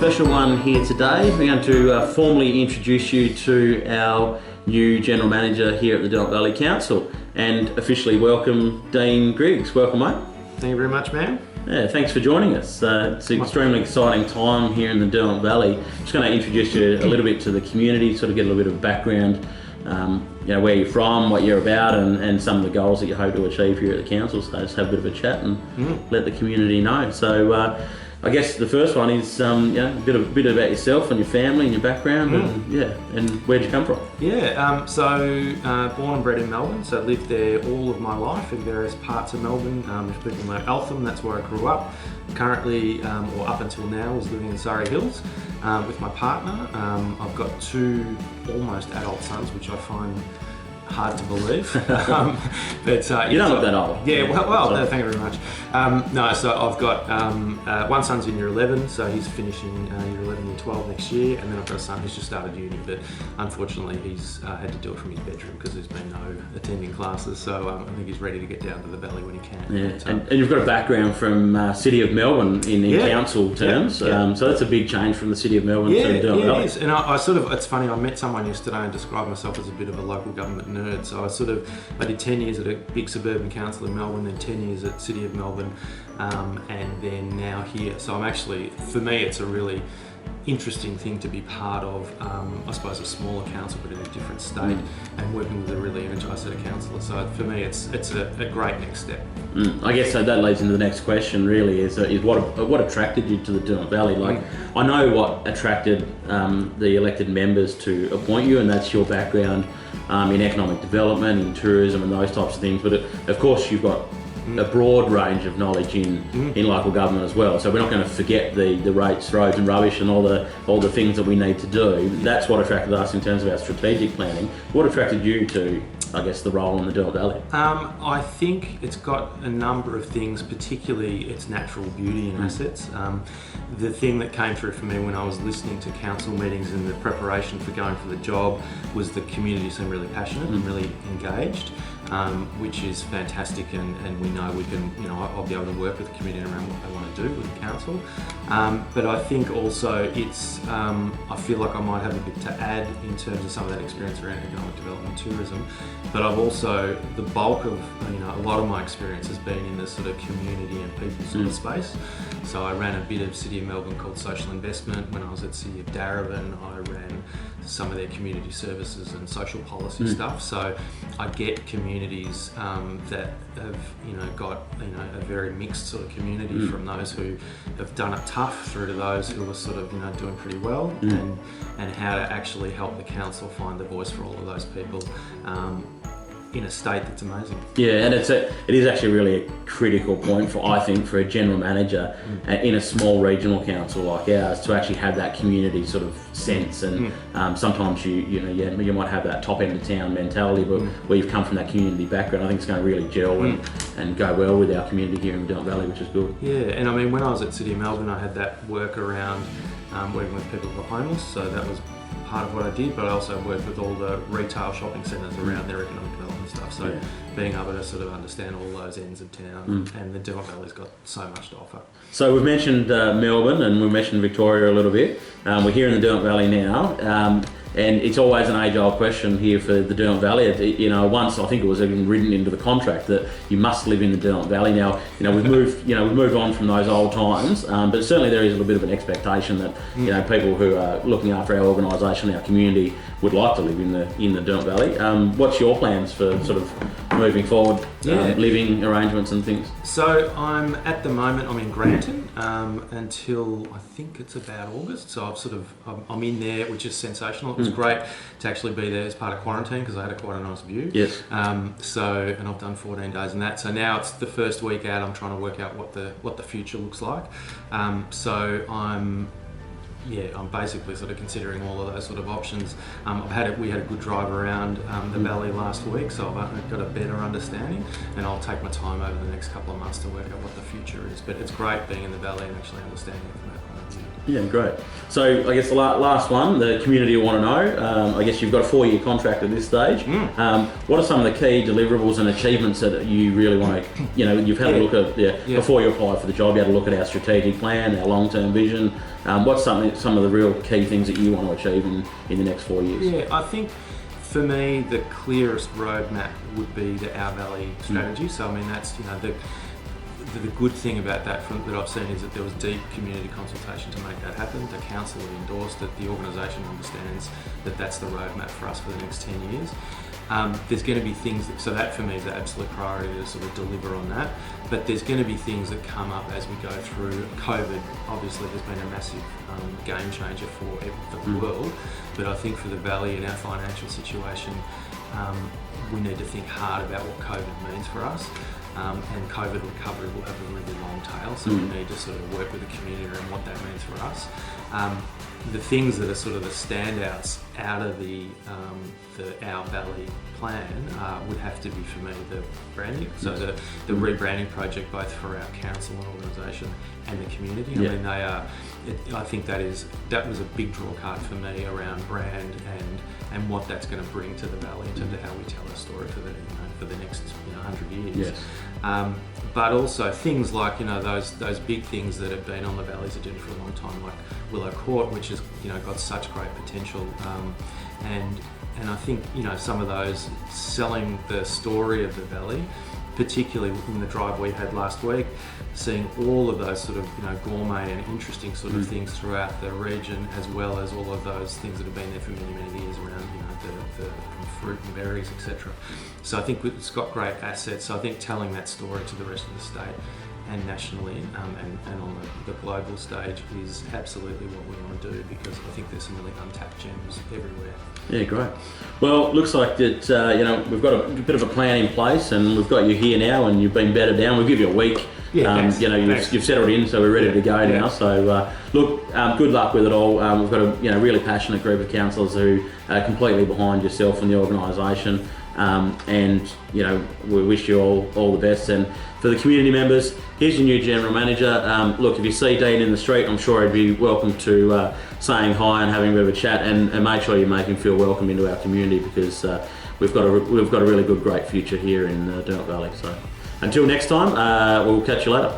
special one here today. We're going to formally introduce you to our new General Manager here at the Derwent Valley Council and officially welcome Dean Griggs. Welcome, mate. Thank you very much, man. Yeah, thanks for joining us. It's an extremely exciting time here in the Derwent Valley. Just going to introduce you a little bit to the community, sort of get a little bit of background, where you're from, what you're about, and some of the goals that you hope to achieve here at the council. So just have a bit of a chat and let the community know. So I guess the first one is a bit about yourself and your family and your background, and where'd you come from? Born and bred in Melbourne, so lived there all of my life in various parts of Melbourne. If people know Eltham, that's where I grew up. Currently, or up until now, was living in Surrey Hills with my partner. I've got two almost adult sons, which I find hard to believe. You don't look that old. Yeah, well no, thank you very much. So I've got one son's in year 11, so he's finishing year 11 and 12 next year, and then I've got a son who's just started uni, but unfortunately he's had to do it from his bedroom because there's been no attending classes, so I think he's ready to get down to the valley when he can. Yeah, and you've got a background from City of Melbourne in council terms, so that's a big change from the City of Melbourne to the Derwent Valley. It is, and I it's funny, I met someone yesterday and described myself as a bit of a local government nerd. So I did 10 years at a big suburban council in Melbourne, then 10 years at City of Melbourne, and then now here. So I'm actually, for me, it's a really interesting thing to be part of, I suppose, a smaller council but in a different state, and working with a really energised set of councillors. So for me, it's a great next step. I guess so that leads into the next question. Really, is what attracted you to the Derwent Valley? I know what attracted the elected members to appoint you, and that's your background in economic development, in tourism, and those types of things. But of course, you've got a broad range of knowledge in local government as well. So we're not going to forget the rates, roads and rubbish and all the things that we need to do. That's what attracted us in terms of our strategic planning. What attracted you to, I guess, the role in the Derwent Valley? I think it's got a number of things, particularly its natural beauty and assets. The thing that came through for me when I was listening to council meetings and the preparation for going for the job was the community seemed really passionate and really engaged, which is fantastic, and we know we can, I'll be able to work with the community around what they want to do with the council. But I think also it's, I feel like I might have a bit to add in terms of some of that experience around economic development, tourism. But I've also, the bulk of, a lot of my experience has been in the sort of community and people sort of space. So I ran a bit of City of Melbourne called Social Investment. When I was at City of Derwent, I ran some of their community services and social policy stuff. So I get communities that have, got, a very mixed sort of community, from those who have done it tough through to those who are sort of, doing pretty well, and how to actually help the council find the voice for all of those people. In a state that's amazing. Yeah, and it is actually really a critical point for a general manager in a small regional council like ours to actually have that community sort of sense, and sometimes you might have that top end of town mentality, but where you've come from that community background, I think it's going to really gel and go well with our community here in Derwent Valley, which is good. Yeah, and I mean, when I was at City of Melbourne, I had that work around working with people who are homeless, so that was part of what I did, but I also worked with all the retail shopping centres around their economic development stuff, so being able to sort of understand all those ends of town, and the Derwent Valley's got so much to offer. So we've mentioned Melbourne, and we mentioned Victoria a little bit. We're here in the Derwent Valley now, and it's always an age-old question here for the Derwent Valley. Once I think it was even written into the contract that you must live in the Derwent Valley. Now, we've moved on from those old times, but certainly there is a little bit of an expectation that people who are looking after our organisation, our community, would like to live in the Derwent Valley. What's your plans for sort of moving forward, living arrangements and things? So I'm in Granton until I think it's about August. So I'm in there, which is sensational. It was great to actually be there as part of quarantine because I had quite a nice view. Yes. And I've done 14 days in that. So now it's the first week out. I'm trying to work out what the future looks like. I'm basically sort of considering all of those sort of options. We had a good drive around the valley last week, so I've got a better understanding, and I'll take my time over the next couple of months to work out what the future is. But it's great being in the valley and actually understanding it from that point of view. Yeah, great. So I guess the last one, the community will want to know, I guess you've got a 4-year contract at this stage. What are some of the key deliverables and achievements that you really want to, you've had a look at, before you apply for the job, you had a look at our strategic plan, our long-term vision. What's something represent some of the real key things that you want to achieve in the next 4 years? Yeah, I think for me the clearest roadmap would be the Our Valley strategy. So I mean that's the good thing about that that I've seen is that there was deep community consultation to make that happen. The council have endorsed it. The organisation understands that that's the roadmap for us for the next 10 years. There's going to be things so that for me is the absolute priority to sort of deliver on that. But there's going to be things that come up as we go through COVID. Obviously, there's been a massive game changer for the world. But I think for the Valley and our financial situation, we need to think hard about what COVID means for us. And COVID recovery will have a really long tail, so we need to sort of work with the community around what that means for us. The things that are sort of the standouts out of the Our Valley plan would have to be for me the branding. So the rebranding project, both for our council and organisation and the community. I mean, they are. I think that was a big draw card for me around brand and what that's going to bring to the Valley in terms of how we tell our story for the next 100 years. Yes. But also things like those big things that have been on the Valley's agenda for a long time, like Willow Court, which has got such great potential, and I think some of those selling the story of the Valley, particularly in the drive we had last week, seeing all of those sort of gourmet and interesting sort of things throughout the region, as well as all of those things that have been there for many years around the fruit and berries, etc. So I think it's got great assets. So I think telling that story to the rest of the state and nationally and on the global stage is absolutely what we want to do, because I think there's some really untapped gems everywhere. Yeah, great. Well, it looks like that we've got a bit of a plan in place, and we've got you here now, and you've been bedded down. We'll give you a week. Yeah, you've settled in, so we're ready to go now. So good luck with it all. We've got a really passionate group of councillors who are completely behind yourself and the organisation, and we wish you all the best. And for the community members, here's your new General Manager. If you see Dean in the street, I'm sure he'd be welcome to saying hi and having a bit of a chat, and make sure you make him feel welcome into our community, because we've got a really great future here in Derwent Valley. So until next time, we'll catch you later.